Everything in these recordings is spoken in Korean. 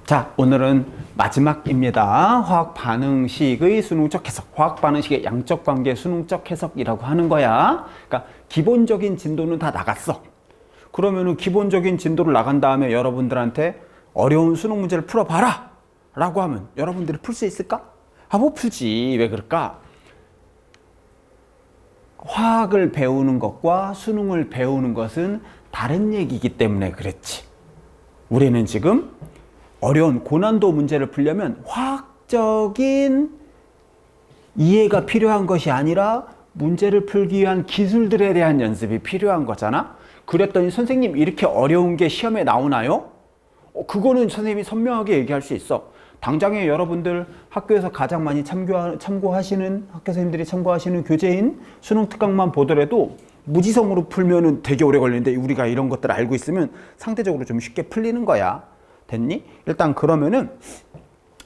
자, 오늘은 마지막입니다. 화학 반응식의 수능적 해석. 화학 반응식의 양적 관계 수능적 해석이라고 하는 거야. 그러니까 기본적인 진도는 다 나갔어. 그러면은 기본적인 진도를 나간 다음에 여러분들한테 어려운 수능 문제를 풀어봐라 라고 하면 여러분들이 풀 수 있을까? 못 풀지. 왜 그럴까? 화학을 배우는 것과 수능을 배우는 것은 다른 얘기이기 때문에 그렇지. 우리는 지금 어려운 고난도 문제를 풀려면 화학적인 이해가 필요한 것이 아니라 문제를 풀기 위한 기술들에 대한 연습이 필요한 거잖아. 그랬더니 선생님 이렇게 어려운 게 시험에 나오나요? 그거는 선생님이 선명하게 얘기할 수 있어. 당장에 여러분들 학교에서 가장 많이 참고하시는 학교 선생님들이 참고하시는 교재인 수능 특강만 보더라도 무지성으로 풀면은 되게 오래 걸리는데 우리가 이런 것들 알고 있으면 상대적으로 좀 쉽게 풀리는 거야. 됐니? 일단 그러면은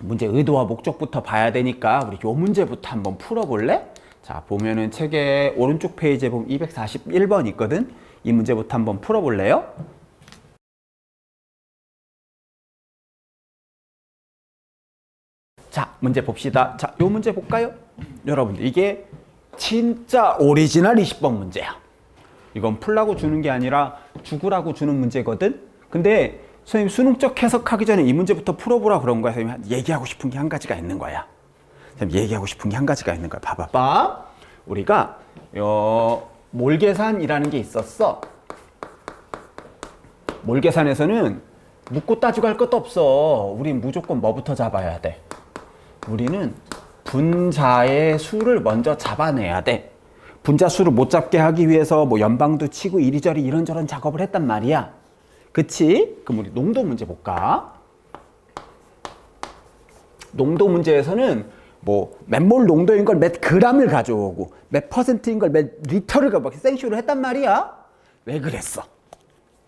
문제 의도와 목적부터 봐야 되니까 우리 요 문제부터 한번 풀어볼래? 자, 보면은 책의 오른쪽 페이지에 보면 241번 있거든. 이 문제부터 한번 풀어볼래요? 자, 문제 봅시다. 자, 요 문제 볼까요? 여러분들 이게 진짜 오리지널 20번 문제야. 이건 풀라고 주는 게 아니라 죽으라고 주는 문제거든. 근데 선생님 수능적 해석하기 전에 이 문제부터 풀어보라 그런 거야. 선생님 얘기하고 싶은 게 한 가지가 있는 거야. 선생님 얘기하고 싶은 게 한 가지가 있는 거야. 봐봐. 우리가 몰계산이라는 게 있었어. 몰계산에서는 묻고 따지고 할 것도 없어. 우린 무조건 뭐부터 잡아야 돼? 우리는 분자의 수를 먼저 잡아내야 돼. 분자 수를 못 잡게 하기 위해서 뭐 연방도 치고 이리저리 이런저런 작업을 했단 말이야. 그치? 그럼 우리 농도 문제 볼까? 농도 문제에서는 뭐 몇 몰 농도인 걸 몇 그램을 가져오고 몇 퍼센트인 걸 몇 리터를 가져오고 생쇼를 했단 말이야. 왜 그랬어?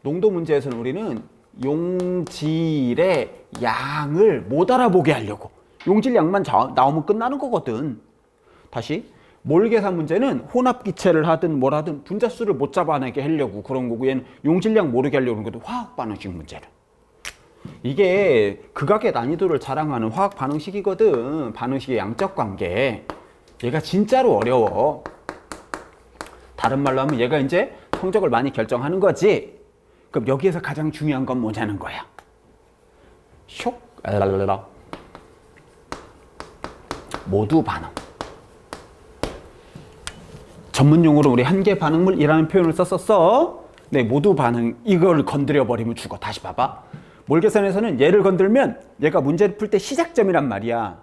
농도 문제에서는 우리는 용질의 양을 못 알아보게 하려고 용질 양만 나오면 끝나는 거거든. 다시 몰계산 문제는 혼합기체를 하든 뭘 하든 분자수를 못 잡아내게 하려고 그런 거고 얘는 용질량 모르게 하려고 그런 것도 화학 반응식 문제를. 이게 극악의 난이도를 자랑하는 화학 반응식이거든. 반응식의 양적 관계. 얘가 진짜로 어려워. 다른 말로 하면 얘가 이제 성적을 많이 결정하는 거지. 그럼 여기에서 가장 중요한 건 뭐냐는 거야. 쇽 모두 반응. 전문용어로 우리 한계 반응물이라는 표현을 썼었어. 네, 모두 반응. 이걸 건드려 버리면 죽어. 다시 봐봐. 몰계산에서는 얘를 건들면 얘가 문제를 풀 때 시작점이란 말이야.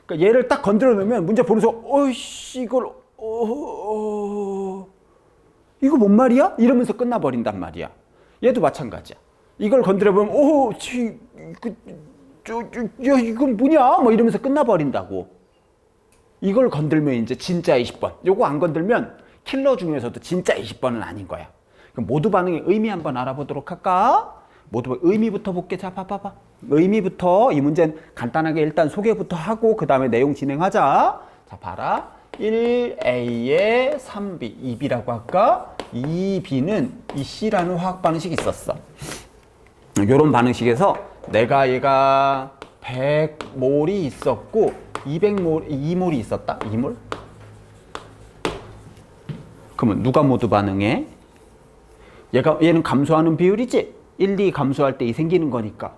그러니까 얘를 딱 건드려 놓으면 문제 보면서 어이씨 이걸 이거 뭔 말이야? 이러면서 끝나버린단 말이야. 얘도 마찬가지야. 이걸 건드려 보면 이건 뭐냐? 뭐 이러면서 끝나버린다고. 이걸 건들면 이제 진짜 20번. 요거 안 건들면 킬러 중에서도 진짜 20번은 아닌 거야. 그럼 모두 반응의 의미 한번 알아보도록 할까? 모두 의미부터 볼게. 자, 봐봐. 의미부터 이 문제는 간단하게 일단 소개부터 하고 그 다음에 내용 진행하자. 자, 봐라. 1A에 3B, 2B라고 할까? 2B는 이 C라는 화학 반응식이 있었어. 요런 반응식에서 얘가 100몰이 있었고 200몰, 2몰이 있었다? 2몰? 그러면 누가 모두 반응해? 얘는 감소하는 비율이지? 1, 2 감소할 때 이 생기는 거니까.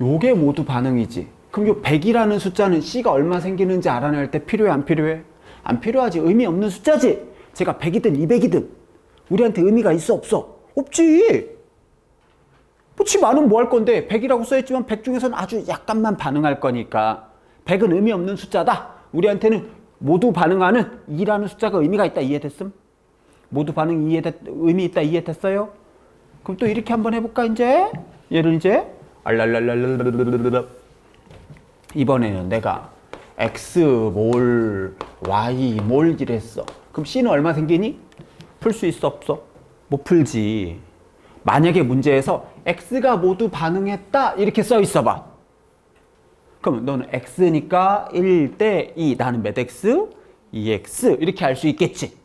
요게 모두 반응이지. 그럼 요 100이라는 숫자는 C가 얼마 생기는지 알아낼 때 필요해, 안 필요해? 안 필요하지. 의미 없는 숫자지. 제가 100이든 200이든 우리한테 의미가 있어, 없어? 없지. 치 많으면 뭐 할 건데 100이라고 써있지만 100 중에서는 아주 약간만 반응할 거니까 100은 의미 없는 숫자다. 우리한테는 모두 반응하는 2라는 숫자가 의미가 있다. 이해됐음? 모두 반응 의미 있다. 이해됐어요? 그럼 또 이렇게 한번 해볼까 이제? 얘를 이제 이번에는 내가 X몰, Y몰 이랬어. 그럼 C는 얼마 생기니? 풀 수 있어, 없어? 못 풀지. 만약에 문제에서 X가 모두 반응했다 이렇게 써 있어 봐. 그러면 너는 X니까 1대 2 나는 몇 X? 2X 이렇게 알 수 있겠지.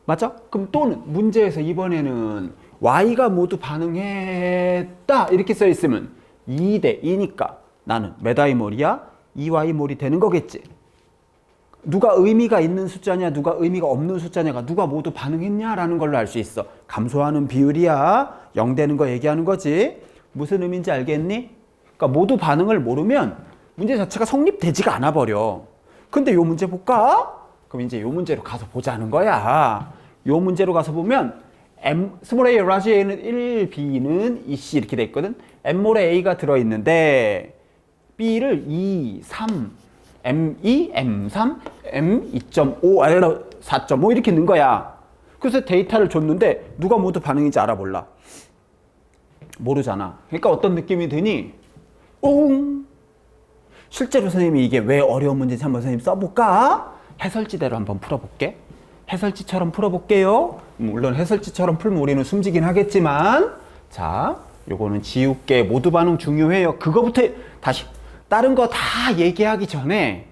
맞아? 그럼 또는 문제에서 이번에는 Y가 모두 반응했다 이렇게 써 있으면 2대 2니까 나는 몇 Y몰이야? 2Y몰이 되는 거겠지. 누가 의미가 있는 숫자냐 누가 의미가 없는 숫자냐가 누가 모두 반응했냐라는 걸로 알 수 있어. 감소하는 비율이야. 0 되는 거 얘기하는 거지. 무슨 의미인지 알겠니? 그러니까 모두 반응을 모르면 문제 자체가 성립되지가 않아 버려. 근데 요 문제 볼까? 그럼 이제 요 문제로 가서 보자는 거야. 요 문제로 가서 보면 스몰 a, 라지 a는 1, b는 2c 이렇게 돼 있거든. m몰에 a가 들어있는데 b를 2, 3, m2, m3, m2.5, 4.5 이렇게 넣은 거야. 그래서 데이터를 줬는데 누가 모두 반응인지 알아볼라. 모르잖아. 그러니까 어떤 느낌이 드니? 옹! 실제로 선생님이 이게 왜 어려운 문제인지 한번 선생님 써볼까? 해설지대로 한번 풀어볼게. 해설지처럼 풀어볼게요. 물론 해설지처럼 풀면 우리는 숨지긴 하겠지만, 자, 요거는 지울게. 모두 반응 중요해요. 그거부터 다시 다른 거 다 얘기하기 전에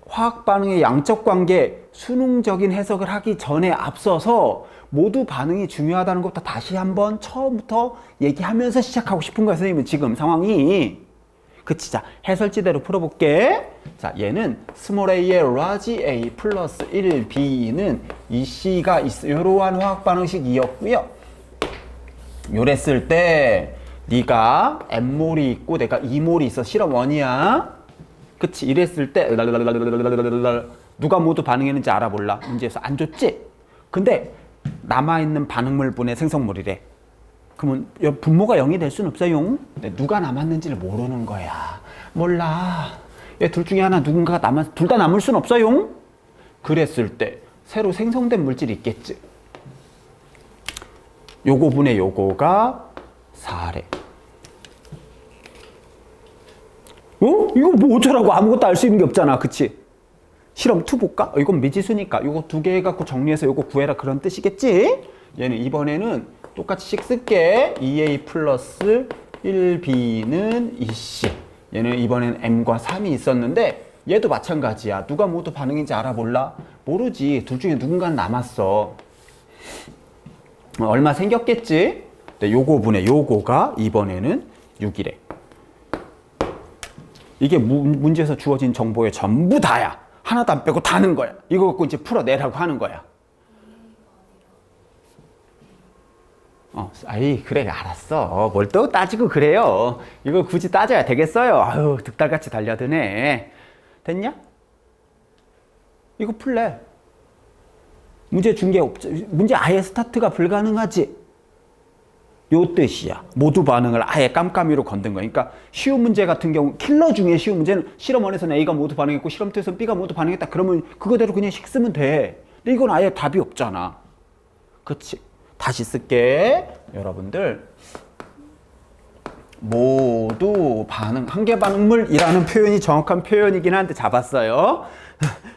화학 반응의 양적 관계 수능적인 해석을 하기 전에 앞서서 모두 반응이 중요하다는 것부터 다시 한번 처음부터 얘기하면서 시작하고 싶은 거야, 선생님은 지금 상황이. 그치, 자, 해설지대로 풀어볼게. 자, 얘는 스몰 a에 라지 a 플러스 1b는 2c가 있어. 이러한 화학 반응식이었고요. 요랬을 때 네가 M몰이 있고 내가 E몰이 있어. 실험 1이야. 그치, 이랬을 때 누가 모두 반응했는지 알아볼라. 문제에서 안 줬지? 근데 남아있는 반응물분의 생성물이래. 그러면 분모가 0이 될 수는 없어요. 근데 누가 남았는지를 모르는 거야. 몰라. 얘 둘 중에 하나 누군가가 둘 다 남을 수는 없어요. 그랬을 때 새로 생성된 물질이 있겠지. 요거 분의 요거가 4래. 이거 뭐 어쩌라고. 아무것도 알 수 있는 게 없잖아. 그치? 실험 2 볼까? 이건 미지수니까 요거 2개 갖고 정리해서 요거 구해라 그런 뜻이겠지? 얘는 이번에는 똑같이 식 쓸게. 2a 플러스 1b는 2c. 얘는 이번엔 m과 3이 있었는데 얘도 마찬가지야. 누가 모두 반응인지 알아볼라? 모르지. 둘 중에 누군가는 남았어. 얼마 생겼겠지? 근데 요거 분의 요거가 이번에는 6이래. 이게 문제에서 주어진 정보의 전부 다야. 하나도 안 빼고 다는 거야. 이거 갖고 이제 풀어내라고 하는 거야. 아이, 그래, 알았어. 뭘 또 따지고 그래요. 이거 굳이 따져야 되겠어요. 아유, 득달같이 달려드네. 됐냐? 이거 풀래. 문제 준 게 없죠. 문제 아예 스타트가 불가능하지. 요 뜻이야. 모두 반응을 아예 깜깜이로 건든 거야. 그러니까 쉬운 문제 같은 경우, 킬러 중에 쉬운 문제는 실험 1에서는 A가 모두 반응했고 실험 2에서는 B가 모두 반응했다. 그러면 그거대로 그냥 식 쓰면 돼. 근데 이건 아예 답이 없잖아. 그치? 다시 쓸게. 여러분들, 모두 반응, 한계 반응물이라는 표현이 정확한 표현이긴 한데 잡았어요.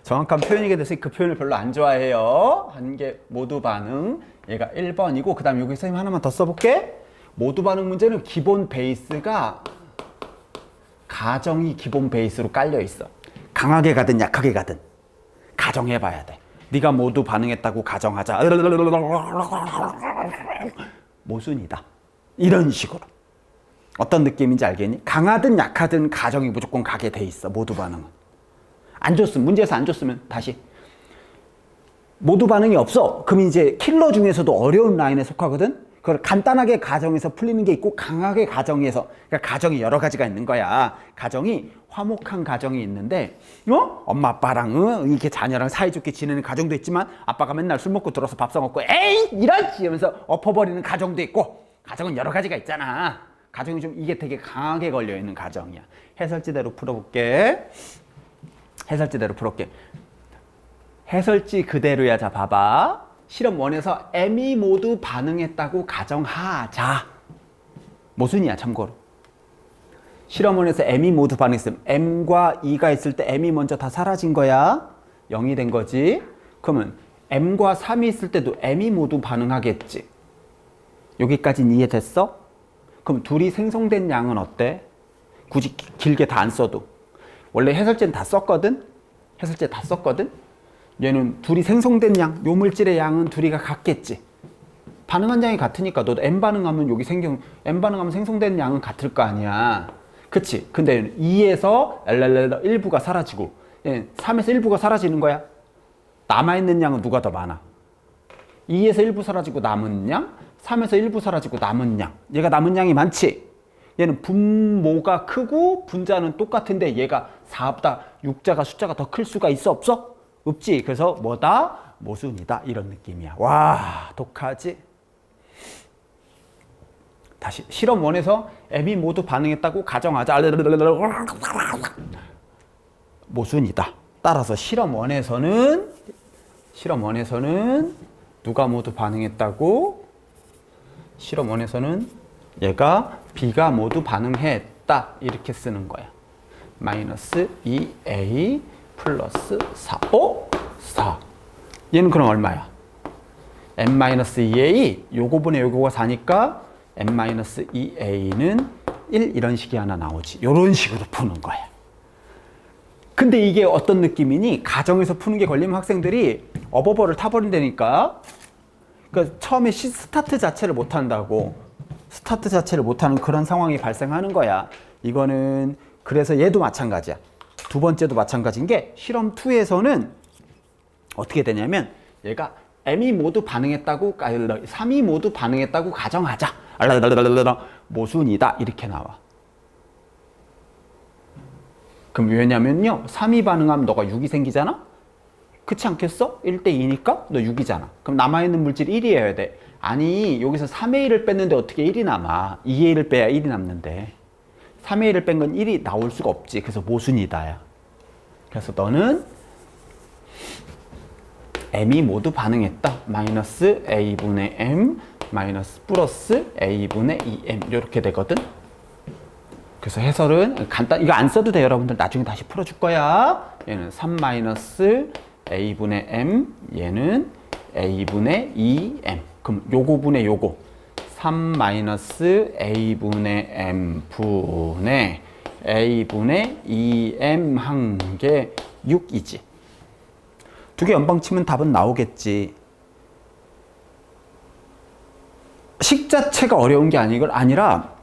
정확한 표현이게 돼서 그 표현을 별로 안 좋아해요. 한계 모두 반응. 얘가 1번이고 그 다음에 여기 선생님 하나만 더 써볼게. 모두 반응 문제는 기본 베이스가 가정이 기본 베이스로 깔려 있어. 강하게 가든 약하게 가든 가정해봐야 돼. 네가 모두 반응했다고 가정하자. 모순이다. 이런 식으로. 어떤 느낌인지 알겠니? 강하든 약하든 가정이 무조건 가게 돼 있어. 모두 반응은. 안 줬으면, 문제에서 안 줬으면 다시. 모두 반응이 없어. 그럼 이제 킬러 중에서도 어려운 라인에 속하거든? 그걸 간단하게 가정해서 풀리는 게 있고 강하게 가정해서, 그러니까 가정이 여러 가지가 있는 거야. 가정이 화목한 가정이 있는데, 엄마 아빠랑 이렇게 자녀랑 사이좋게 지내는 가정도 있지만 아빠가 맨날 술 먹고 들어서 밥 사먹고 에이 이러지 하면서 엎어버리는 가정도 있고, 가정은 여러 가지가 있잖아. 가정이 좀 이게 되게 강하게 걸려있는 가정이야. 해설지대로 풀어볼게. 해설지대로 풀어볼게. 해설지 그대로야. 자, 봐봐. 실험 1에서 M이 모두 반응했다고 가정하자. 모순이야, 참고로. 실험 1에서 M이 모두 반응했으면 M과 E가 있을 때 M이 먼저 다 사라진 거야. 0이 된 거지. 그러면 M과 3이 있을 때도 M이 모두 반응하겠지. 여기까지는 이해됐어? 그럼 둘이 생성된 양은 어때? 굳이 길게 다 안 써도. 원래 해설지는 다 썼거든? 해설지 다 썼거든? 얘는 둘이 생성된 양, 요 물질의 양은 둘이가 같겠지. 반응한 양이 같으니까 너도 n 반응하면 여기 n 반응하면 생성되는 양은 같을 거 아니야. 그치? 근데 2에서 일부가 사라지고 3에서 일부가 사라지는 거야. 남아있는 양은 누가 더 많아? 2에서 일부 사라지고 남은 양, 3에서 일부 사라지고 남은 양. 얘가 남은 양이 많지? 얘는 분모가 크고 분자는 똑같은데 얘가 4보다 6자가 숫자가 더 클 수가 있어? 없어? 없지. 그래서 뭐다? 모순이다. 이런 느낌이야. 와, 독하지? 다시 실험 1에서 M이 모두 반응했다고 가정하자. 모순이다. 따라서 실험 1에서는 누가 모두 반응했다고? 실험 1에서는 얘가 B가 모두 반응했다. 이렇게 쓰는 거야. 마이너스 2A 플러스 4. 4. 얘는 그럼 얼마야? n-2a 요거분의 요거가 4니까 n-2a는 1 이런 식이 하나 나오지. 이런 식으로 푸는 거야. 근데 이게 어떤 느낌이니? 가정에서 푸는 게 걸리면 학생들이 어버버를 타버린다니까. 그러니까 처음에 스타트 자체를 못한다고. 스타트 자체를 못하는 그런 상황이 발생하는 거야. 이거는 그래서 얘도 마찬가지야. 두 번째도 마찬가지인 게 실험 2에서는 어떻게 되냐면 얘가 M이 모두 반응했다고 3이 모두 반응했다고 가정하자. 모순이다. 이렇게 나와. 그럼 왜냐면요 3이 반응하면 너가 6이 생기잖아? 그렇지 않겠어? 1대 2니까 너 6이잖아. 그럼 남아있는 물질이 1이어야 돼. 아니 여기서 3의 1을 뺐는데 어떻게 1이 남아? 2의 1을 빼야 1이 남는데 3의 1을 뺀 건 1이 나올 수가 없지. 그래서 모순이다야. 그래서 너는 M이 모두 반응했다. 마이너스 A분의 M 마이너스 플러스 A분의 2M 이렇게 되거든. 그래서 해설은 간단, 이거 안 써도 돼. 여러분들 나중에 다시 풀어줄 거야. 얘는 3 마이너스 A분의 M, 얘는 A분의 2M. 그럼 요거분의 요거 3 마이너스 A분의 M 분의 A분의 2M 한 개 6이지. 두 개 연방 치면 답은 나오겠지. 식 자체가 어려운 게 아니라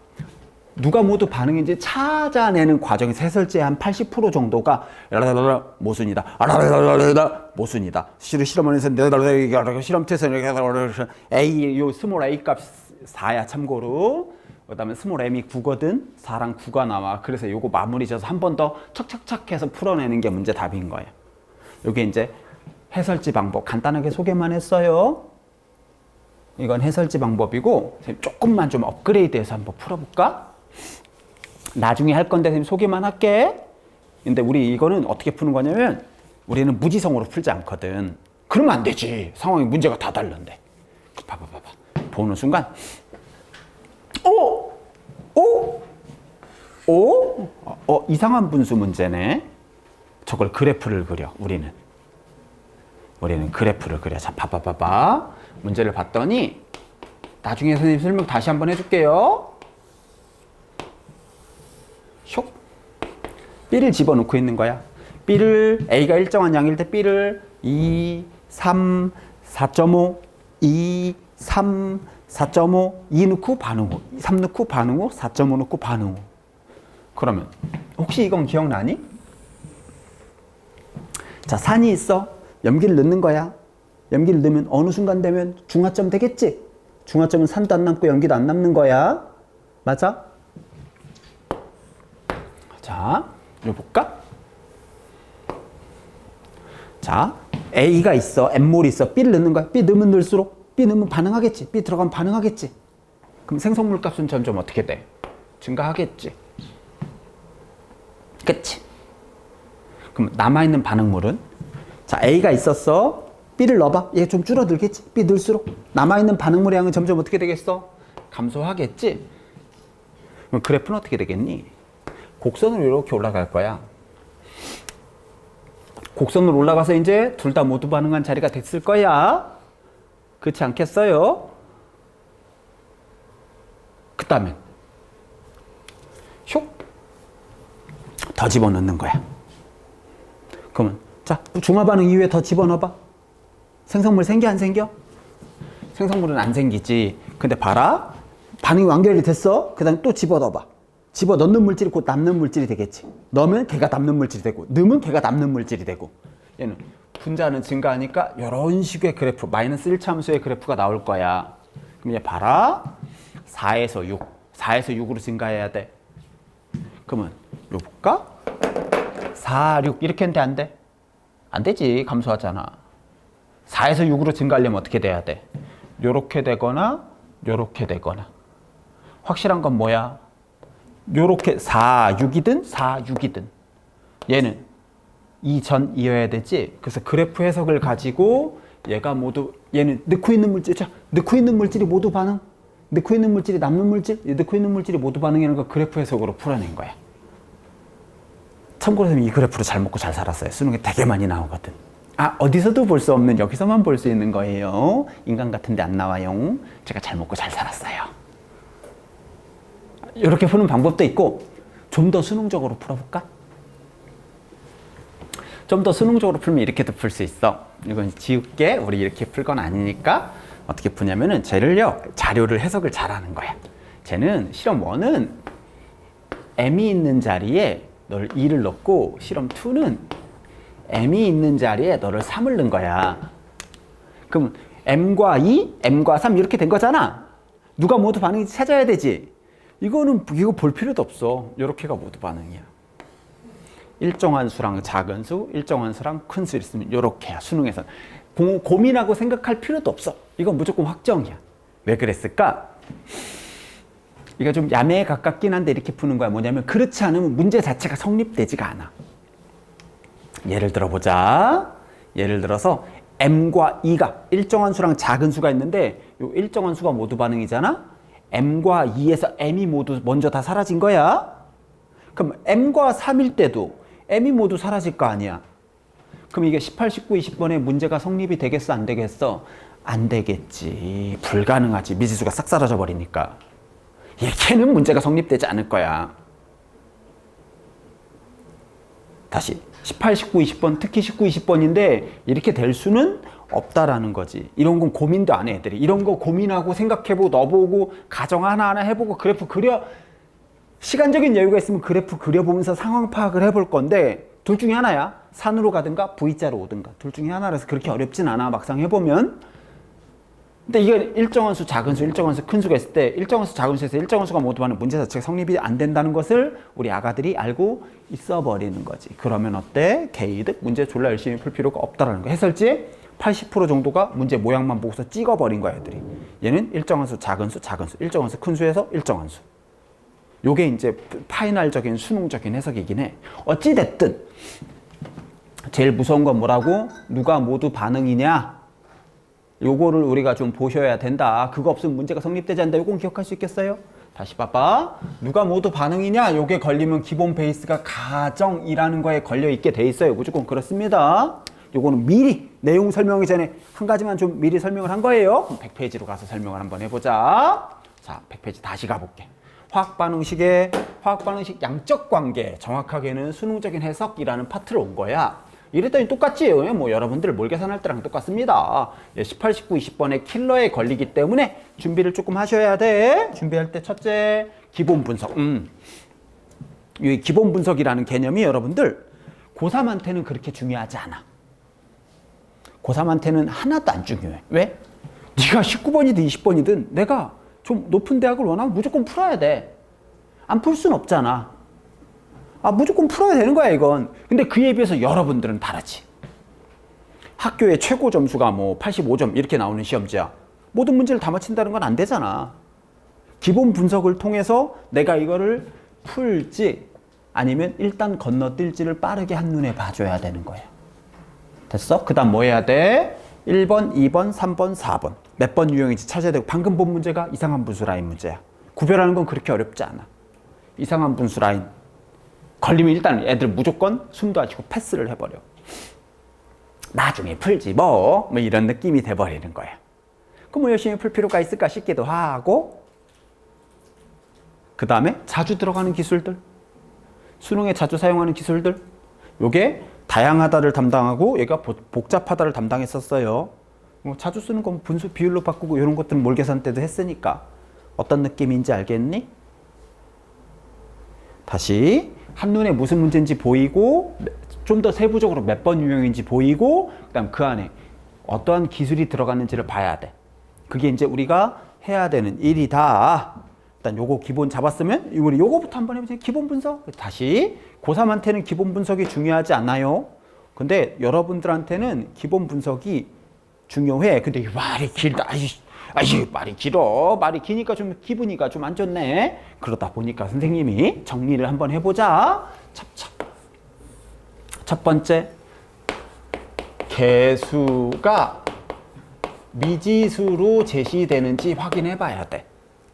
누가 모두 반응인지 찾아내는 과정에서 해설제의 한 80% 정도가 모순이다. 모순이다. 실험원에서 실험체에서 A, 요 스몰 A 값 4야 참고로. 그 다음에 스몰 m이 9거든. 4랑 9가 나와. 그래서 요거 마무리 져서 한 번 더 척척척 해서 풀어내는 게 문제 답인 거예요. 요게 이제 해설지 방법 간단하게 소개만 했어요. 이건 해설지 방법이고 조금만 좀 업그레이드해서 한번 풀어볼까? 나중에 할 건데 선생님 소개만 할게. 근데 우리 이거는 어떻게 푸는 거냐면 우리는 무지성으로 풀지 않거든. 그러면 안 되지. 상황이 문제가 다 다른데. 봐봐. 보는 순간 이상한 분수 문제네. 저걸 그래프를 그려. 우리는 그래프를 그려. 자, 봐봐. 문제를 봤더니 나중에 선생님 설명 다시 한번 해줄게요. 슉. B를 집어넣고 있는 거야. B를 A가 일정한 양일 때 B를 2, 3, 4.5, 2, 3, 4.5, 2 넣고 반응 후, 3 넣고 반응 후, 4.5 넣고 반응 후. 그러면 혹시 이건 기억나니? 자, 산이 있어. 염기를 넣는 거야. 염기를 넣으면 어느 순간 되면 중화점 되겠지? 중화점은 산도 안 남고 염기도 안 남는 거야. 맞아? 자, 이거 볼까? 자, A가 있어. M몰이 있어. B를 넣는 거야. B 넣으면 넣을수록 B 넣으면 반응하겠지. B 들어가면 반응하겠지. 그럼 생성물 값은 점점 어떻게 돼? 증가하겠지. 그치? 그럼 남아있는 반응물은? 자, A가 있었어. B를 넣어봐. 얘 좀 줄어들겠지? B 넣을수록 남아있는 반응물의 양은 점점 어떻게 되겠어? 감소하겠지? 그럼 그래프는 어떻게 되겠니? 곡선으로 이렇게 올라갈 거야. 곡선으로 올라가서 이제 둘 다 모두 반응한 자리가 됐을 거야. 그렇지 않겠어요? 그 다음에 슉! 더 집어넣는 거야. 그러면 자, 중화 반응 이후에 더 집어넣어봐. 생성물 생겨 안 생겨? 생성물은 안 생기지. 근데 봐라. 반응이 완결이 됐어. 그 다음에 또 집어넣어봐. 집어넣는 물질이 곧 남는 물질이 되겠지. 넣으면 걔가 남는 물질이 되고, 넣으면 걔가 남는 물질이 되고. 얘는 분자는 증가하니까 이런 식의 그래프, 마이너스 1차 함수의 그래프가 나올 거야. 그럼 얘 봐라. 4에서 6. 4에서 6으로 증가해야 돼. 그러면 요 볼까? 4, 6 이렇게 했는데 안 돼? 안 되지. 감소하잖아. 4에서 6으로 증가하려면 어떻게 돼야 돼? 요렇게 되거나 요렇게 되거나. 확실한 건 뭐야? 요렇게 4, 6이든 4, 6이든 얘는 이전이어야 되지. 그래서 그래프 해석을 가지고 얘가 모두 얘는 넣고 있는 물질, 자, 넣고 있는 물질이 모두 반응, 넣고 있는 물질이 남는 물질, 넣고 있는 물질이 모두 반응이라는 거 그래프 해석으로 풀어낸 거야. 참고로 이 그래프로 잘 먹고 잘 살았어요. 수능에 되게 많이 나오거든. 아, 어디서도 볼 수 없는 여기서만 볼 수 있는 거예요. 인간 같은데 안 나와요. 제가 잘 먹고 잘 살았어요. 이렇게 푸는 방법도 있고 좀 더 수능적으로 풀어볼까? 좀 더 수능적으로 풀면 이렇게도 풀 수 있어. 이건 지울게. 우리 이렇게 풀 건 아니니까 어떻게 푸냐면은 쟤를요, 자료를 해석을 잘하는 거야. 쟤는 실험 1은 m이 있는 자리에 너를 2를 넣고 실험 2는 m이 있는 자리에 너를 3을 넣은 거야. 그럼 m과 2, m과 3 이렇게 된 거잖아. 누가 모두 반응인지 찾아야 되지. 이거 볼 필요도 없어. 이렇게가 모두 반응이야. 일정한 수랑 작은 수, 일정한 수랑 큰 수 있으면 이렇게야. 수능에서는 고민하고 생각할 필요도 없어. 이건 무조건 확정이야. 왜 그랬을까? 이거 좀 야매에 가깝긴 한데 이렇게 푸는 거야. 뭐냐면 그렇지 않으면 문제 자체가 성립되지가 않아. 예를 들어보자. 예를 들어서 m과 2가 일정한 수랑 작은 수가 있는데 이 일정한 수가 모두 반응이잖아. m과 2에서 m이 모두 먼저 다 사라진 거야. 그럼 m과 3일 때도 m이 모두 사라질 거 아니야. 그럼 이게 18, 19, 20번에 문제가 성립이 되겠어? 안 되겠어? 안 되겠지. 불가능하지. 미지수가 싹 사라져 버리니까. 얘는 문제가 성립되지 않을 거야. 다시 18, 19, 20번, 특히 19, 20번인데 이렇게 될 수는 없다라는 거지. 이런 건 고민도 안 해, 애들이. 이런 거 고민하고 생각해보고 넣어보고 가정 하나하나 해보고 그래프 그려, 시간적인 여유가 있으면 그래프 그려보면서 상황 파악을 해볼 건데 둘 중에 하나야. 산으로 가든가 V자로 오든가 둘 중에 하나라서 그렇게 어렵진 않아. 막상 해보면. 근데 이게 일정한 수, 작은 수, 일정한 수, 큰 수가 있을 때 일정한 수, 작은 수에서 일정한 수가 모두 반응 문제 자체가 성립이 안 된다는 것을 우리 아가들이 알고 있어 버리는 거지. 그러면 어때? 개이득. 문제 졸라 열심히 풀 필요가 없다라는 거. 해설지 80% 정도가 문제 모양만 보고서 찍어버린 거야, 애들이. 얘는 일정한 수, 작은 수, 작은 수, 일정한 수, 큰 수에서 일정한 수. 요게 이제 파이널적인 수능적인 해석이긴 해. 어찌됐든 제일 무서운 건 뭐라고? 누가 모두 반응이냐? 요거를 우리가 좀 보셔야 된다. 그거 없으면 문제가 성립되지 않는다. 요건 기억할 수 있겠어요? 다시 봐봐. 누가 모두 반응이냐? 요게 걸리면 기본 베이스가 가정이라는 거에 걸려 있게 돼 있어요. 무조건 그렇습니다. 요거는 미리 내용 설명하기 전에 한 가지만 좀 미리 설명을 한 거예요. 그럼 100페이지로 가서 설명을 한번 해보자. 자, 100페이지 다시 가볼게. 화학반응식의 화학반응식 양적 관계, 정확하게는 수능적인 해석이라는 파트로 온 거야. 이랬더니 똑같지? 뭐 여러분들 몰 계산할 때랑 똑같습니다. 18, 19, 20번의 킬러에 걸리기 때문에 준비를 조금 하셔야 돼. 준비할 때 첫째, 기본 분석. 이 기본 분석이라는 개념이 여러분들 고3한테는 그렇게 중요하지 않아. 고3한테는 하나도 안 중요해. 왜? 네가 19번이든 20번이든 내가 좀 높은 대학을 원하면 무조건 풀어야 돼. 안 풀 수는 없잖아. 아, 무조건 풀어야 되는 거야, 이건. 근데 그에 비해서 여러분들은 다르지. 학교의 최고 점수가 뭐 85점 이렇게 나오는 시험지야. 모든 문제를 다 맞힌다는 건 안 되잖아. 기본 분석을 통해서 내가 이거를 풀지 아니면 일단 건너뛸지를 빠르게 한눈에 봐줘야 되는 거야. 됐어? 그 다음 뭐 해야 돼? 1번, 2번, 3번, 4번. 몇 번 유형인지 찾아야 되고, 방금 본 문제가 이상한 분수 라인 문제야. 구별하는 건 그렇게 어렵지 않아. 이상한 분수 라인. 걸리면 일단 애들 무조건 숨도 안 쉬고 패스를 해버려. 나중에 풀지 뭐 이런 느낌이 돼버리는 거야. 그럼 뭐 열심히 풀 필요가 있을까 싶기도 하고, 그 다음에 자주 들어가는 기술들, 수능에 자주 사용하는 기술들, 요게 다양하다를 담당하고 얘가 복잡하다를 담당했었어요. 뭐 자주 쓰는 건 분수 비율로 바꾸고 이런 것들은 몰 계산 때도 했으니까. 어떤 느낌인지 알겠니? 다시 한눈에 무슨 문제인지 보이고 좀 더 세부적으로 몇 번 유형인지 보이고 그다음 그 안에 어떠한 기술이 들어갔는지를 봐야 돼. 그게 이제 우리가 해야 되는 일이다. 일단 요거 기본 잡았으면 우리 요거부터 한번 해보세요. 기본 분석. 다시 고3한테는 기본 분석이 중요하지 않나요? 근데 여러분들한테는 기본 분석이 중요해. 근데 말이 길다. 말이 길어. 말이 기니까 좀 기분이가 좀 안 좋네. 그러다 보니까 선생님이 정리를 한번 해보자. 첫 번째, 개수가 미지수로 제시되는지 확인해 봐야 돼.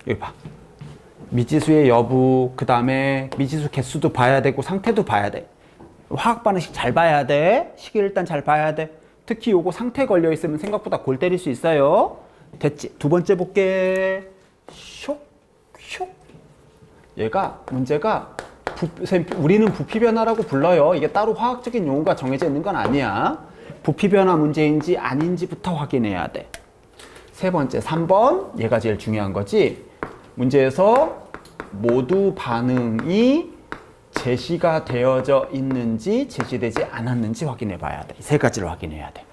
여기 봐. 미지수의 여부, 그 다음에 미지수 개수도 봐야 되고 상태도 봐야 돼. 화학 반응식 잘 봐야 돼. 식을 일단 잘 봐야 돼. 특히 요거 상태 걸려 있으면 생각보다 골 때릴 수 있어요. 됐지? 두 번째 볼게. 쇽. 얘가 문제가 우리는 부피 변화라고 불러요. 이게 따로 화학적인 용어가 정해져 있는 건 아니야. 부피 변화 문제인지 아닌지부터 확인해야 돼. 세 번째, 3번. 얘가 제일 중요한 거지. 문제에서 모두 반응이 제시가 되어져 있는지 제시되지 않았는지 확인해 봐야 돼. 이 세 가지를 확인해야 돼.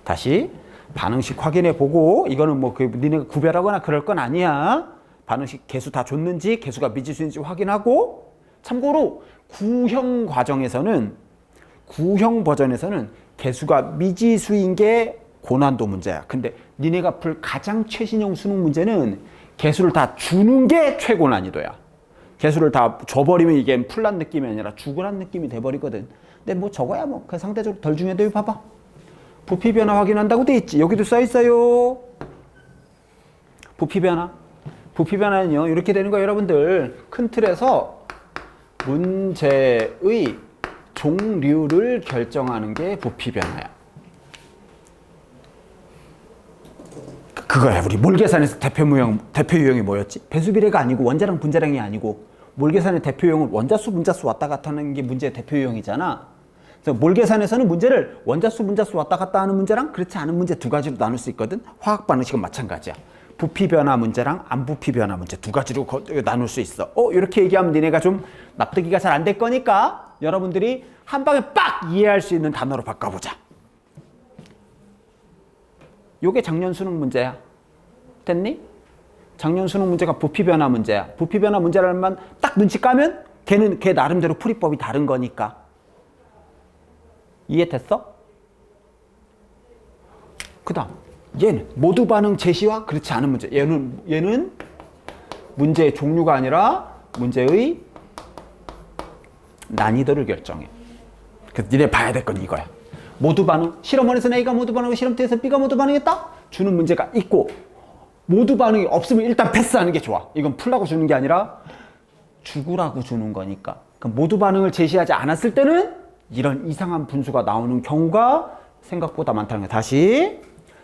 다시 반응식 확인해 보고, 이거는 뭐 니네가 구별하거나 그럴 건 아니야. 반응식 개수 다 줬는지 개수가 미지수인지 확인하고, 참고로 구형 버전에서는 개수가 미지수인 게 고난도 문제야. 근데 니네가 풀 가장 최신형 수능 문제는 개수를 다 주는 게 최고 난이도야. 개수를 다 줘버리면 이게 풀난 느낌이 아니라 죽으란 느낌이 돼버리거든. 근데 뭐 저거야 뭐 그 상대적으로 덜 중요해도 봐봐. 부피 변화 확인한다고 돼 있지. 여기도 써 있어요. 부피 변화는요 이렇게 되는 거예요. 여러분들 큰 틀에서 문제의 종류를 결정하는 게 부피 변화야. 그거야. 우리 몰 계산에서 대표 유형이 뭐였지? 배수 비례가 아니고 원자량 분자량이 아니고, 몰 계산의 대표 유형은 원자수 분자수 왔다 갔다 하는 게 문제의 대표 유형이잖아. 그래서 몰 계산에서는 문제를 원자수 분자수 왔다 갔다 하는 문제랑 그렇지 않은 문제 두 가지로 나눌 수 있거든. 화학 반응식은 마찬가지야. 부피 변화 문제랑 안 부피 변화 문제 두 가지로 나눌 수 있어. 이렇게 얘기하면 니네가 좀 납득이가 잘 안 될 거니까 여러분들이 한 방에 빡 이해할 수 있는 단어로 바꿔보자. 요게 작년 수능 문제야. 됐니? 작년 수능 문제가 부피 변화 문제야. 부피 변화 문제라면 딱 눈치 까면 걔 나름대로 풀이법이 다른 거니까. 이해됐어? 그 다음 얘는 모두 반응 제시와 그렇지 않은 문제. 얘는 문제의 종류가 아니라 문제의 난이도를 결정해. 그래서 니네 봐야 될 건 이거야. 모두 반응, 실험원에서는 A가 모두 반응하고 실험대에서 B가 모두 반응했다? 주는 문제가 있고, 모두 반응이 없으면 일단 패스하는 게 좋아. 이건 풀라고 주는 게 아니라 죽으라고 주는 거니까. 그럼 모두 반응을 제시하지 않았을 때는 이런 이상한 분수가 나오는 경우가 생각보다 많다는 거야. 다시.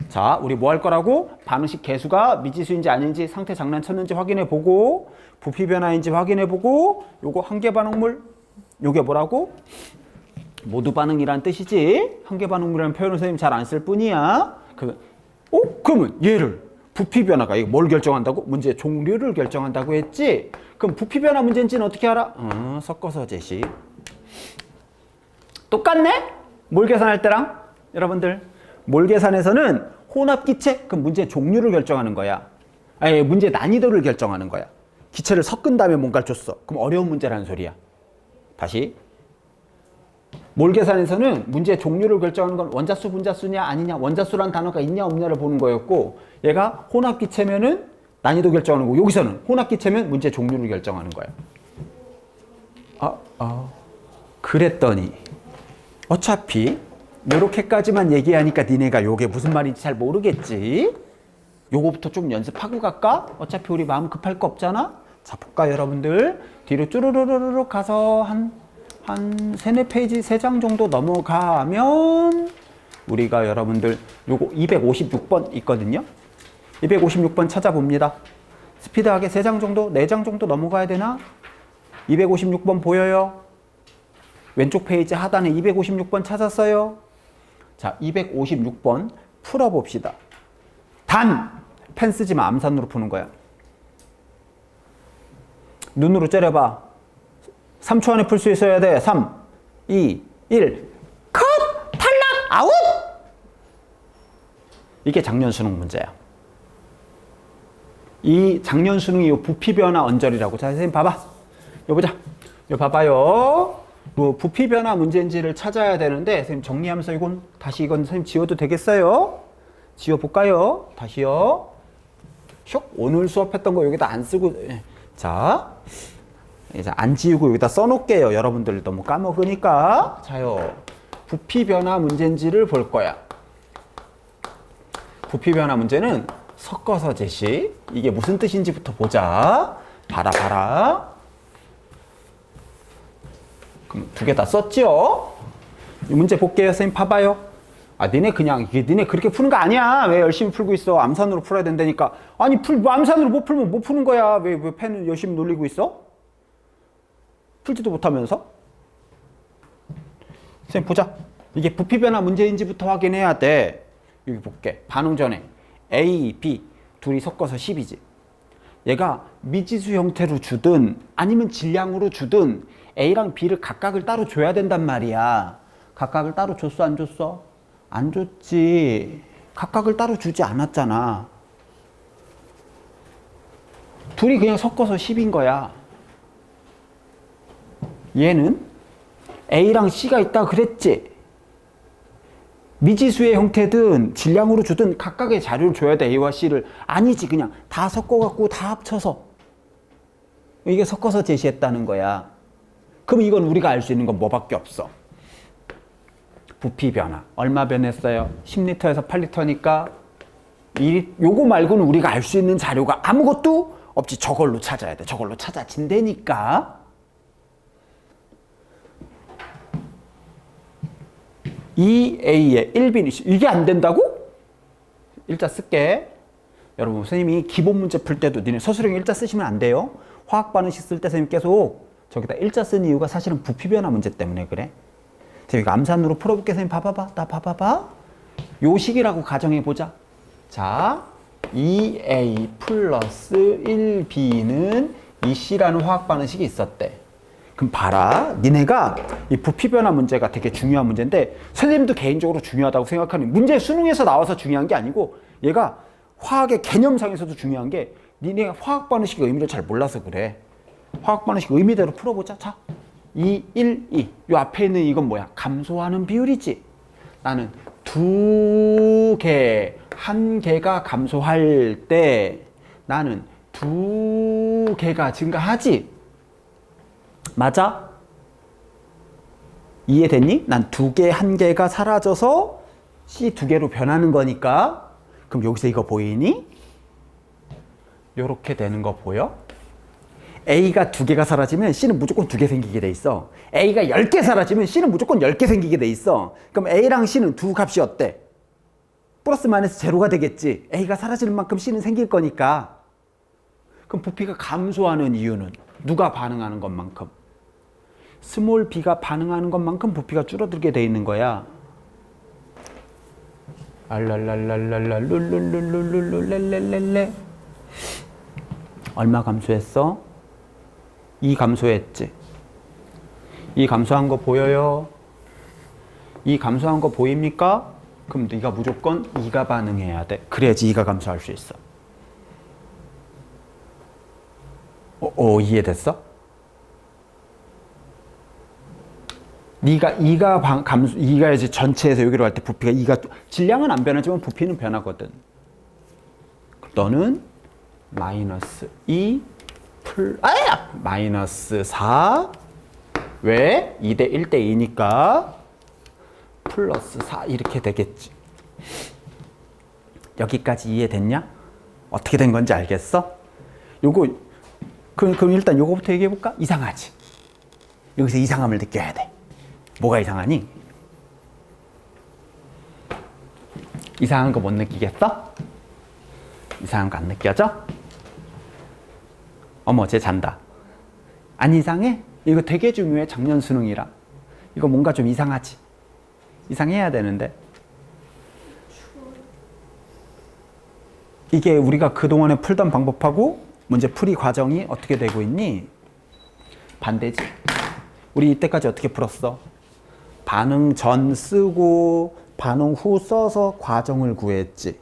자, 우리 뭐 할 거라고? 반응식 개수가 미지수인지 아닌지 상태 장난쳤는지 확인해보고, 부피 변화인지 확인해보고, 요거 한계 반응물, 요게 뭐라고? 모두 반응이란 뜻이지. 한계 반응물이라는 표현을 선생님 잘 안 쓸 뿐이야. 그러면 얘를 부피 변화가 이거 뭘 결정한다고? 문제의 종류를 결정한다고 했지. 그럼 부피 변화 문제인지는 어떻게 알아? 섞어서 제시. 똑같네? 몰 계산할 때랑 여러분들 몰 계산에서는 혼합 기체, 그럼 문제의 종류를 결정하는 거야. 아니, 문제 난이도를 결정하는 거야. 기체를 섞은 다음에 뭔가를 줬어. 그럼 어려운 문제라는 소리야. 다시. 몰 계산에서는 문제의 종류를 결정하는 건 원자수 분자수냐 아니냐, 원자수란 단어가 있냐 없냐를 보는 거였고, 얘가 혼합 기체면은 난이도 결정하는 거고, 여기서는 혼합 기체면 문제 종류를 결정하는 거야. 그랬더니 어차피 요렇게까지만 얘기하니까 니네가 요게 무슨 말인지 잘 모르겠지. 요거부터 좀 연습하고 갈까? 어차피 우리 마음 급할 거 없잖아. 자, 볼까 여러분들. 뒤로 쭈루루루루 가서 한 3, 4페이지 3장 정도 넘어가면 우리가 여러분들 요거 256번 있거든요. 256번 찾아봅니다. 스피드하게 3장 정도, 4장 정도 넘어가야 되나? 256번 보여요? 왼쪽 페이지 하단에 256번 찾았어요? 자, 256번 풀어봅시다. 단! 펜 쓰지 마. 암산으로 푸는 거야. 눈으로 째려봐. 3초 안에 풀 수 있어야 돼. 3, 2, 1. 컷! 탈락! 아웃! 이게 작년 수능 문제야. 이 작년 수능이 부피 변화 언저리라고. 자, 선생님 봐봐. 요 보자. 요 봐봐요. 뭐 부피 변화 문제인지를 찾아야 되는데 선생님 정리하면서 이건 선생님 지워도 되겠어요? 지워볼까요? 다시요. 슉. 오늘 수업했던 거 여기다 안 쓰고. 자, 이제 안 지우고 여기다 써놓을게요. 여러분들 너무 까먹으니까. 자요. 부피 변화 문제인지를 볼 거야. 부피 변화 문제는 섞어서 제시. 이게 무슨 뜻인지부터 보자. 봐라. 그럼 두 개 다 썼죠? 이 문제 볼게요. 선생님 봐봐요. 아, 니네 그렇게 푸는 거 아니야. 왜 열심히 풀고 있어? 암산으로 풀어야 된다니까. 아니, 암산으로 못 풀면 못 푸는 거야. 왜 펜을 열심히 놀리고 있어? 풀지도 못하면서? 선생님 보자. 이게 부피 변화 문제인지부터 확인해야 돼. 여기 볼게. 반응 전에 A, B 둘이 섞어서 10이지. 얘가 미지수 형태로 주든 아니면 질량으로 주든 A랑 B를 각각을 따로 줘야 된단 말이야. 각각을 따로 줬어, 안 줬어? 안 줬지. 각각을 따로 주지 않았잖아. 둘이 그냥 섞어서 10인 거야. 얘는 A랑 C가 있다 그랬지. 미지수의 형태든 질량으로 주든 각각의 자료를 줘야 돼. A와 C를. 아니지. 그냥 다 섞어갖고 다 합쳐서. 이게 섞어서 제시했다는 거야. 그럼 이건 우리가 알 수 있는 건 뭐밖에 없어. 부피 변화. 얼마 변했어요? 10리터에서 8리터니까 요거 말고는 우리가 알 수 있는 자료가 아무것도 없지. 저걸로 찾아야 돼. 저걸로 찾아진다니까. 이 A에 1B는 이게 안 된다고? 일자 쓸게. 여러분 선생님이 기본 문제 풀 때도 니네 서술형 일자 쓰시면 안 돼요. 화학 반응식 쓸 때 선생님 계속 저기다 일자 쓴 이유가 사실은 부피 변화 문제 때문에 그래. 제가 암산으로 풀어볼게. 선생님 봐봐봐. 나 봐봐봐. 요 식이라고 가정해보자. 자, 2A 플러스 1B는 이 C라는 화학 반응식이 있었대. 그럼 봐라. 니네가 이 부피 변화 문제가 되게 중요한 문제인데 선생님도 개인적으로 중요하다고 생각하는 문제 수능에서 나와서 중요한 게 아니고 얘가 화학의 개념상에서도 중요한 게 니네가 화학 반응식의 의미를 잘 몰라서 그래. 화학 반응식 의미대로 풀어보자. 자, 2, 1, 2. 요 앞에 있는 이건 뭐야? 감소하는 비율이지. 나는 두 개, 한 개가 감소할 때 나는 두 개가 증가하지. 맞아? 이해됐니? 난 두 개, 한 개가 사라져서 C 두 개로 변하는 거니까. 그럼 여기서 이거 보이니? 요렇게 되는 거 보여? A가 두 개가 사라지면 C는 무조건 두 개 생기게 돼 있어. A가 10개 사라지면 C는 무조건 10개 생기게 돼 있어. 그럼 A랑 C는 두 값이 어때? 플러스 마이너스 제로가 되겠지. A가 사라지는 만큼 C는 생길 거니까. 그럼 부피가 감소하는 이유는 누가 반응하는 것만큼? 스몰 b가 반응하는 것만큼 부피가 줄어들게 돼 있는 거야. 알랄랄랄랄라 룰룰룰룰룰룰렐렐렐레. 얼마 감소했어? 2 감소했지. 2 감소한 거 보여요? 2 감소한 거 보입니까? 그럼 네가 무조건 2가 반응해야 돼. 그래야지 2가 감소할 수 있어. 이해됐어? 네가 이제 전체에서 여기로 갈 때 부피가 2가 질량은 안 변하지만 부피는 변하거든. 너는 마이너스 2 마이너스 4 왜? 2대 1대 2니까 플러스 4 이렇게 되겠지. 여기까지 이해됐냐? 어떻게 된 건지 알겠어? 그럼 일단 요거부터 얘기해 볼까? 이상하지. 여기서 이상함을 느껴야 돼. 뭐가 이상하니? 이상한 거 못 느끼겠어? 이상한 거 안 느껴져? 어머, 쟤 잔다. 안 이상해? 이거 되게 중요해. 작년 수능이라. 이거 뭔가 좀 이상하지? 이상해야 되는데. 이게 우리가 그동안에 풀던 방법하고 문제 풀이 과정이 어떻게 되고 있니? 반대지. 우리 이때까지 어떻게 풀었어? 반응 전 쓰고 반응 후 써서 과정을 구했지.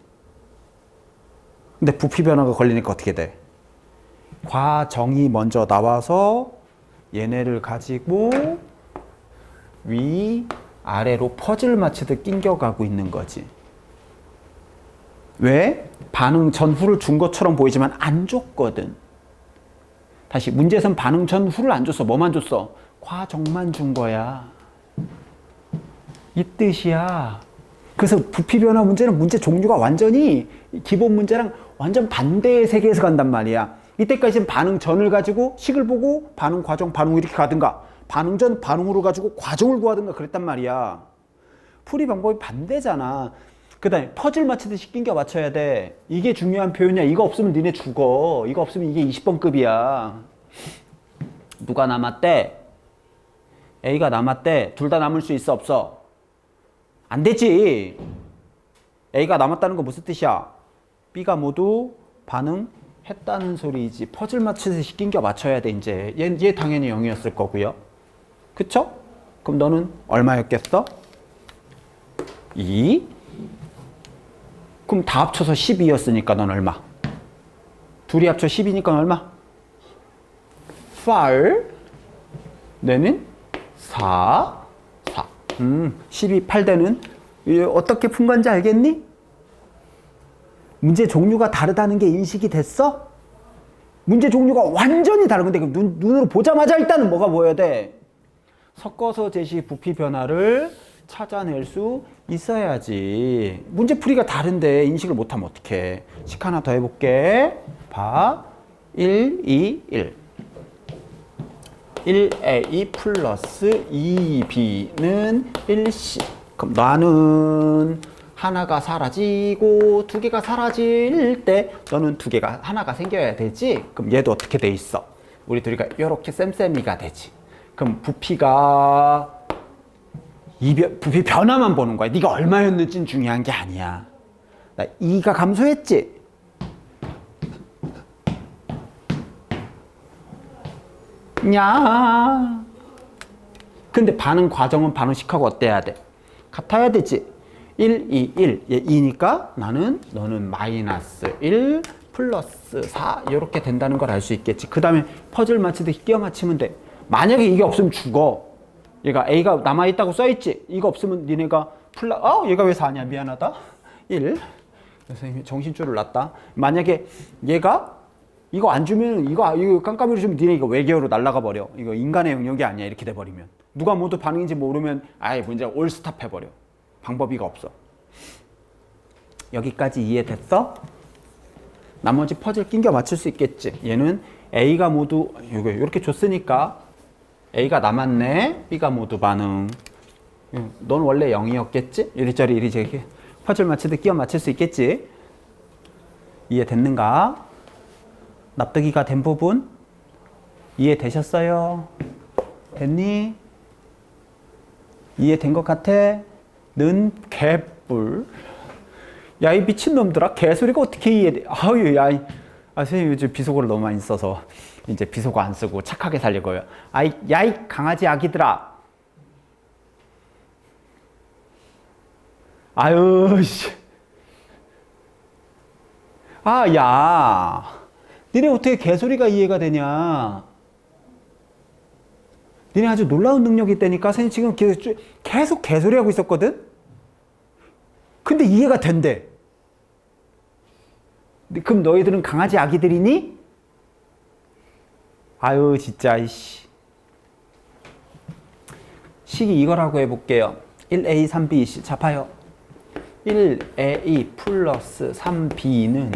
근데 부피 변화가 걸리니까 어떻게 돼? 과정이 먼저 나와서 얘네를 가지고 위 아래로 퍼즐 맞추듯 낑겨가고 있는 거지. 왜? 반응 전후를 준 것처럼 보이지만 안 줬거든. 다시 문제에선 반응 전후를 안 줬어. 뭐만 줬어? 과정만 준 거야. 이 뜻이야. 그래서 부피 변화 문제는 문제 종류가 완전히 기본 문제랑 완전 반대의 세계에서 간단 말이야. 이때까지는 반응 전을 가지고 식을 보고 반응 과정 반응 후 이렇게 가든가 반응 전 반응 후를 가지고 과정을 구하든가 그랬단 말이야. 풀이 방법이 반대잖아. 그 다음에 퍼즐 맞추듯이 낑겨 맞춰야 돼. 이게 중요한 표현이야. 이거 없으면 니네 죽어. 이거 없으면 이게 20번급이야. 누가 남았대? A가 남았대. 둘 다 남을 수 있어 없어? 안 되지. A가 남았다는 거 무슨 뜻이야? B가 모두 반응했다는 소리이지. 퍼즐 맞추듯이 낑겨 맞춰야 돼 이제. 얘 당연히 0이었을 거고요. 그쵸? 그럼 너는 얼마였겠어? 2. 그럼 다 합쳐서 12였으니까 넌 얼마? 둘이 합쳐 10이니까 얼마? 8. 내는 4. 12, 8대는 어떻게 푼 건지 알겠니? 문제 종류가 다르다는 게 인식이 됐어? 문제 종류가 완전히 다른 건데 눈으로 보자마자 일단은 뭐가 보여야 돼? 섞어서 제시 부피 변화를 찾아낼 수 있어야지. 문제풀이가 다른데 인식을 못하면 어떡해. 식 하나 더 해볼게. 봐. 1, 2, 1. 1A 플러스 2B는 1C. 그럼 나는 하나가 사라지고 두 개가 사라질 때 너는 두 개가 하나가 생겨야 되지. 그럼 얘도 어떻게 돼 있어? 우리 둘이가 이렇게 쌤쌤이가 되지. 그럼 부피가 부피 변화만 보는 거야. 네가 얼마였는지는 중요한 게 아니야. 나 2가 감소했지? 야. 근데 반응 과정은 반응식하고 어때야 돼? 같아야 되지. 1, 2, 1. 얘 2니까 너는 마이너스 1 플러스 4 이렇게 된다는 걸 알 수 있겠지. 그 다음에 퍼즐 맞추듯이 끼워 맞추면 돼. 만약에 이게 없으면 죽어. 얘가 A가 남아있다고 써있지? 이거 없으면 니네가 얘가 왜 4냐? 미안하다. 1. 선생님이 정신줄을 놨다. 만약에 얘가 이거 안 주면 이거 깜깜이로 주면 니네 이거 외계어로 날아가 버려. 이거 인간의 영역이 아니야. 이렇게 돼버리면. 누가 모두 반응인지 모르면 아예 문제가 올스탑 해버려. 방법이가 없어. 여기까지 이해됐어? 나머지 퍼즐 낑겨 맞출 수 있겠지. 얘는 A가 모두 이렇게 줬으니까 A가 남았네. B가 모두 반응. 넌 원래 0이었겠지? 이리저리 이리저리 퍼즐 맞추듯 끼워 맞출 수 있겠지? 이해됐는가? 납득이가 된 부분? 이해되셨어요? 됐니? 이해된 것 같아? 는 개뿔. 야, 이 미친놈들아. 개소리가 어떻게 이해돼? 아유, 야. 선생님 요즘 비속어를 너무 많이 써서 이제 비속어 안 쓰고 착하게 살려고요. 야, 이 강아지 아기들아. 아유, 씨. 야. 니네 어떻게 개소리가 이해가 되냐? 니네 아주 놀라운 능력이 있다니까. 선생님 지금 계속 개소리하고 있었거든? 근데 이해가 된대. 그럼 너희들은 강아지 아기들이니? 아유 진짜 이씨. 식이 이거라고 해볼게요. 1A 3B 자 봐요. 1A 플러스 3B는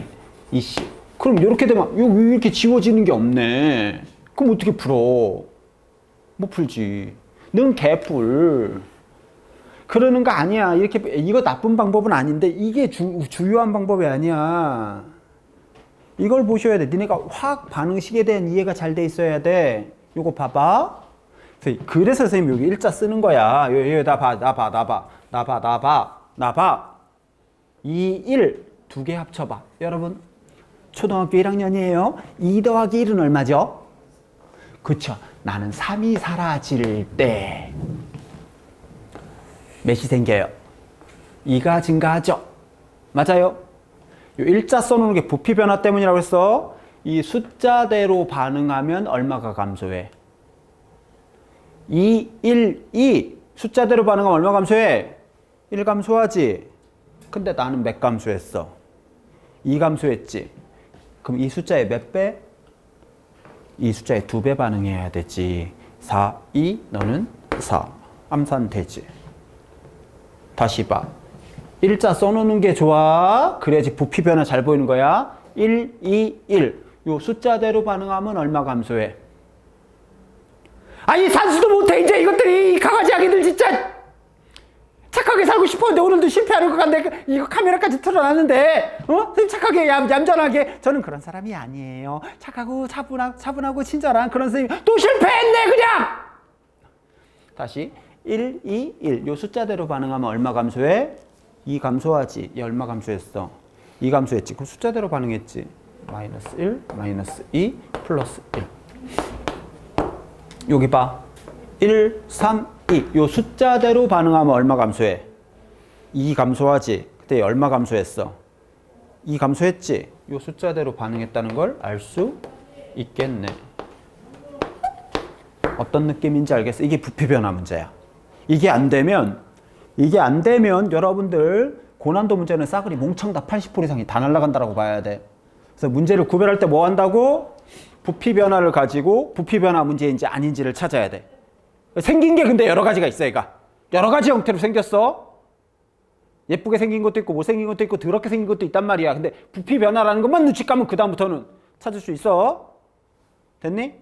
2C. 그럼 이렇게 되면 이렇게 지워지는 게 없네. 그럼 어떻게 풀어? 못 풀지. 넌 개뿔. 그러는 거 아니야. 이거 나쁜 방법은 아닌데 이게 주요한 방법이 아니야. 이걸 보셔야 돼. 니네가 화학 반응식에 대한 이해가 잘 돼 있어야 돼. 요거 봐봐. 그래서 선생님 여기 일자 쓰는 거야. 나 봐. 2, 1 두 개 합쳐봐. 여러분 초등학교 1학년이에요. 2 더하기 1은 얼마죠? 그쵸. 나는 3이 사라질 때 몇이 생겨요? 2가 증가하죠. 맞아요. 요 일자 써놓는 게 부피 변화 때문이라고 했어. 이 숫자대로 반응하면 얼마가 감소해? 2, 1, 2. 숫자대로 반응하면 얼마 감소해? 1 감소하지. 근데 나는 몇 감소했어? 2 감소했지. 그럼 이 숫자의 몇 배? 이 숫자의 2배 반응해야 되지. 4, 2, 너는 4. 암산되지. 다시 봐. 일자 써놓는 게 좋아. 그래야지 부피 변화 잘 보이는 거야. 1, 2, 1. 요 숫자대로 반응하면 얼마 감소해? 아니 산수도 못해 이제 이것들이. 이 강아지 아기들 진짜 착하게 살고 싶었는데 오늘도 실패하는 것 같네. 이거 카메라까지 틀어놨는데 선생님 착하게 얌전하게. 저는 그런 사람이 아니에요. 착하고 차분하고 친절한 그런 선생님. 또 실패했네 그냥. 다시 1, 2, 1. 요 숫자대로 반응하면 얼마 감소해? 2 감소하지. 얘 얼마 감소했어? 2 감소했지. 그 숫자대로 반응했지. 마이너스 1, 마이너스 2, 플러스 1. 여기 봐. 1, 3, 2. 요 숫자대로 반응하면 얼마 감소해? 2 감소하지. 그때 얼마 감소했어? 2 감소했지. 요 숫자대로 반응했다는 걸 알 수 있겠네. 어떤 느낌인지 알겠어? 이게 부피 변화 문제야. 이게 안 되면 여러분들 고난도 문제는 싸그리 몽창 다 80% 이상이 다 날아간다라고 봐야 돼. 그래서 문제를 구별할 때 뭐 한다고? 부피 변화를 가지고 부피 변화 문제인지 아닌지를 찾아야 돼. 생긴 게 근데 여러 가지가 있어. 얘가 여러 가지 형태로 생겼어. 예쁘게 생긴 것도 있고 못생긴 것도 있고 더럽게 생긴 것도 있단 말이야. 근데 부피 변화라는 것만 눈치 까면 그 다음부터는 찾을 수 있어. 됐니?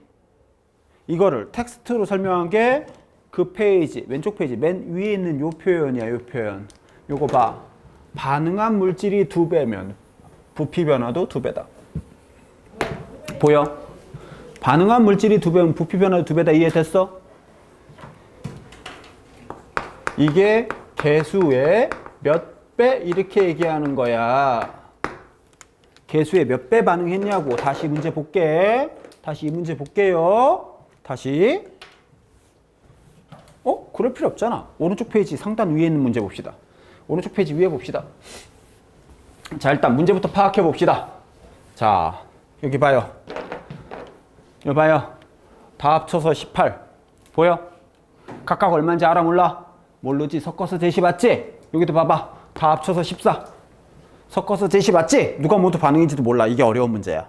이거를 텍스트로 설명한 게 그 페이지 왼쪽 페이지 맨 위에 있는 요 표현이야. 요 표현. 요거 봐. 반응한 물질이 2배면 부피 변화도 2배다. 보여? 반응한 물질이 2배면 부피 변화도 2배다. 이해됐어? 이게 개수의 몇 배 이렇게 얘기하는 거야. 개수의 몇 배 반응했냐고. 다시 문제 볼게. 다시 이 문제 볼게요. 다시. 그럴 필요 없잖아. 오른쪽 페이지 상단 위에 있는 문제 봅시다. 오른쪽 페이지 위에 봅시다. 자, 일단 문제부터 파악해 봅시다. 자, 여기 봐요. 여기 봐요. 다 합쳐서 18. 보여? 각각 얼마인지 알아 몰라? 모르지. 섞어서 제시 맞지? 여기도 봐봐. 다 합쳐서 14. 섞어서 제시 맞지? 누가 모두 반응인지도 몰라. 이게 어려운 문제야.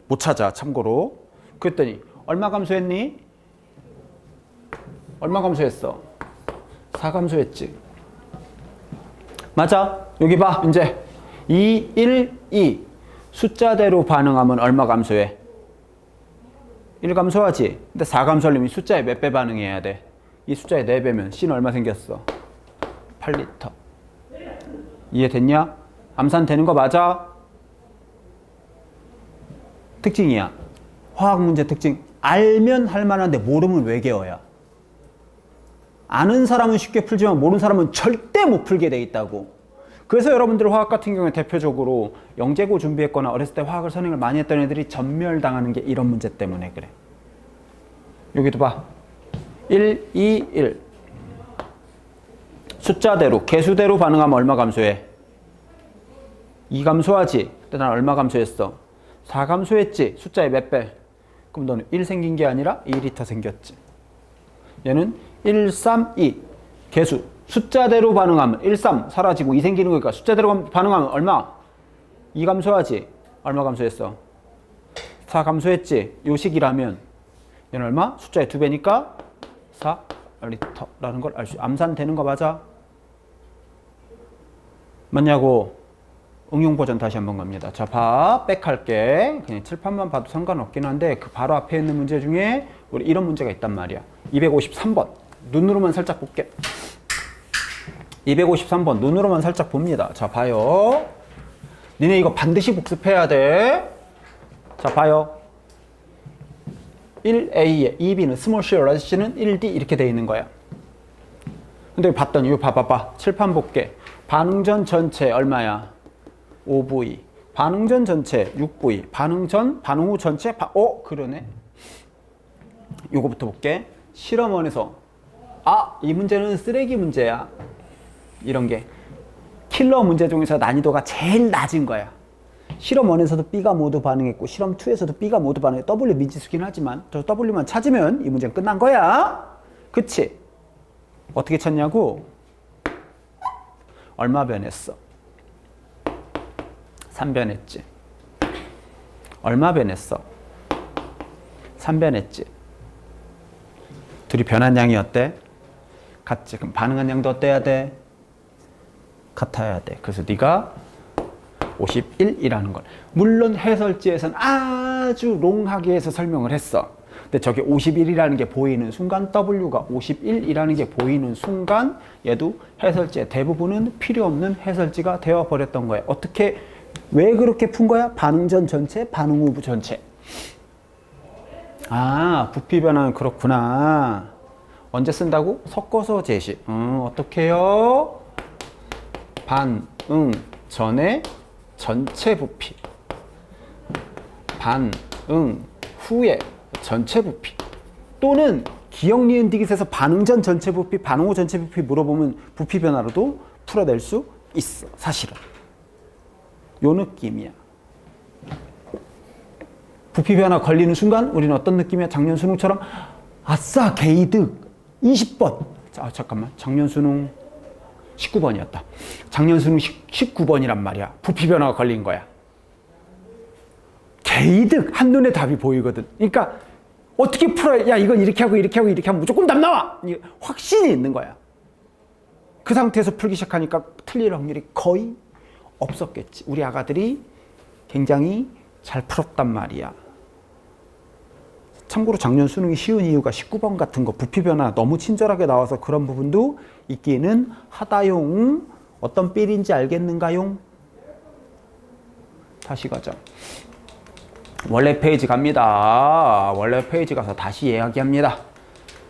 못 찾아. 참고로. 그랬더니 얼마 감소했니? 얼마 감소했어? 4 감소했지. 맞아. 여기 봐. 이제 2, 1, 2. 숫자대로 반응하면 얼마 감소해? 1 감소하지. 근데 4 감소하려면 이 숫자에 몇 배 반응해야 돼? 이 숫자에 4배면 C는 얼마 생겼어? 8리터. 이해됐냐? 암산되는 거 맞아? 특징이야. 화학 문제 특징. 알면 할 만한데 모르면 외계어야. 아는 사람은 쉽게 풀지만 모르는 사람은 절대 못 풀게 돼 있다고. 그래서 여러분들 화학 같은 경우에 대표적으로 영재고 준비했거나 어렸을 때 화학을 선행을 많이 했던 애들이 전멸당하는 게 이런 문제 때문에 그래. 여기도 봐. 1, 2, 1. 숫자대로, 개수대로 반응하면 얼마 감소해? 2 감소하지. 근데 난 얼마 감소했어? 4 감소했지. 숫자의 몇 배? 그럼 너는 1 생긴 게 아니라 2리터 생겼지. 얘는 1, 3, 2. 개수. 숫자대로 반응하면 1, 3 사라지고 2 생기는 거니까 숫자대로 반응하면 얼마? 2 감소하지. 얼마 감소했어? 4 감소했지. 요 식이라면 얘는 얼마? 숫자의 2배니까 4리터라는 걸 알 수. 암산되는 거 맞아? 맞냐고? 응용 버전 다시 한번 갑니다. 자, 봐. 백할게. 그냥 칠판만 봐도 상관없긴 한데 그 바로 앞에 있는 문제 중에 우리 이런 문제가 있단 말이야. 253번. 눈으로만 살짝 볼게. 253번 눈으로만 살짝 봅니다. 자, 봐요. 니네 이거 반드시 복습해야 돼. 자, 봐요. 1A에 2B는 스몰 C, 라지 C는 1D 이렇게 돼 있는 거야. 근데 봤더니 이거 봐봐봐. 칠판 볼게. 반응전 전체 얼마야? 5V. 반응 전 전체 6V, 반응 전, 반응 후 전체, 그러네. 요거부터 볼게. 실험원에서 이 문제는 쓰레기 문제야. 이런 게 킬러 문제 중에서 난이도가 제일 낮은 거야. 실험 1에서도 B가 모두 반응했고 실험 2에서도 B가 모두 반응해. W 미지수긴 하지만 저 W만 찾으면 이 문제는 끝난 거야. 그치? 어떻게 찾냐고? 얼마 변했어? 3변했지. 얼마 변했어? 3변했지. 둘이 변한 양이 어때? 같지. 그럼 반응한 양도 어때야 돼? 같아야 돼. 그래서 네가 51이라는 걸. 물론 해설지에서는 아주 롱하게 해서 설명을 했어. 근데 저게 51이라는 게 보이는 순간, W가 51이라는 게 보이는 순간 얘도 해설지의 대부분은 필요 없는 해설지가 되어버렸던 거야. 어떻게, 왜 그렇게 푼 거야? 반응 전 전체, 반응 후 전체. 부피 변화는 그렇구나. 언제 쓴다고? 섞어서 제시. 어떻게 해요? 반응 전에 전체 부피, 반응 후에 전체 부피, 또는 기억 니은 디귿에서 반응 전 전체 부피, 반응 후 전체 부피 물어보면 부피 변화로도 풀어낼 수 있어. 사실은 요 느낌이야. 부피 변화 걸리는 순간 우리는 어떤 느낌이야? 작년 수능처럼 아싸 개이득 20번. 잠깐만, 작년 수능 19번이었다. 작년 수능 19번이란 말이야. 부피 변화가 걸린 거야. 개이득, 한눈에 답이 보이거든. 그러니까 어떻게 풀어야, 야 이건 이렇게 하고 이렇게 하고 이렇게 하면 무조건 답 나와! 확신이 있는 거야. 그 상태에서 풀기 시작하니까 틀릴 확률이 거의 없었겠지. 우리 아가들이 굉장히 잘 풀었단 말이야. 참고로 작년 수능이 쉬운 이유가 19번 같은 거 부피 변화 너무 친절하게 나와서 그런 부분도 있기는 하다용. 어떤 삘인지 알겠는가용? 다시 가자. 원래 페이지 갑니다. 원래 페이지 가서 다시 이야기합니다.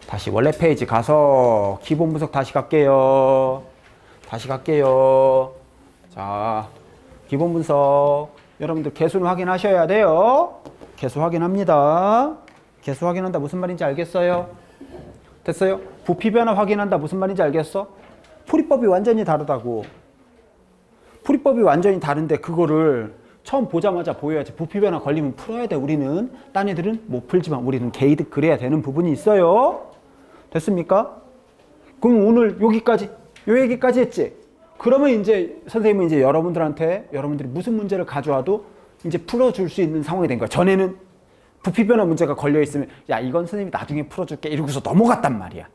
다시 원래 페이지 가서 기본 분석 다시 갈게요. 자, 기본 분석. 여러분들 개수는 확인하셔야 돼요. 개수 확인합니다. 개수 확인한다 무슨 말인지 알겠어요? 됐어요? 부피 변화 확인한다 무슨 말인지 알겠어? 풀이법이 완전히 다르다고. 풀이법이 완전히 다른데 그거를 처음 보자마자 보여야지. 부피 변화 걸리면 풀어야 돼. 우리는. 딴 애들은 못 풀지만 우리는 개이득 그래야 되는 부분이 있어요. 됐습니까? 그럼 오늘 여기까지, 요 얘기까지 했지? 그러면 이제 선생님은 이제 여러분들이 무슨 문제를 가져와도 이제 풀어줄 수 있는 상황이 된 거야. 전에는 부피 변화 문제가 걸려 있으면 야 이건 선생님이 나중에 풀어줄게 이러고서 넘어갔단 말이야.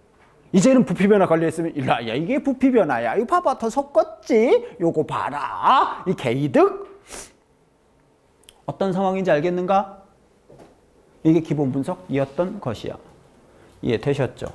이제는 부피 변화 걸려 있으면 일로 와. 야 이게 부피 변화야. 이거 봐봐 더 섞었지. 요거 봐라. 이 개이득. 어떤 상황인지 알겠는가? 이게 기본 분석이었던 것이야. 이해되셨죠?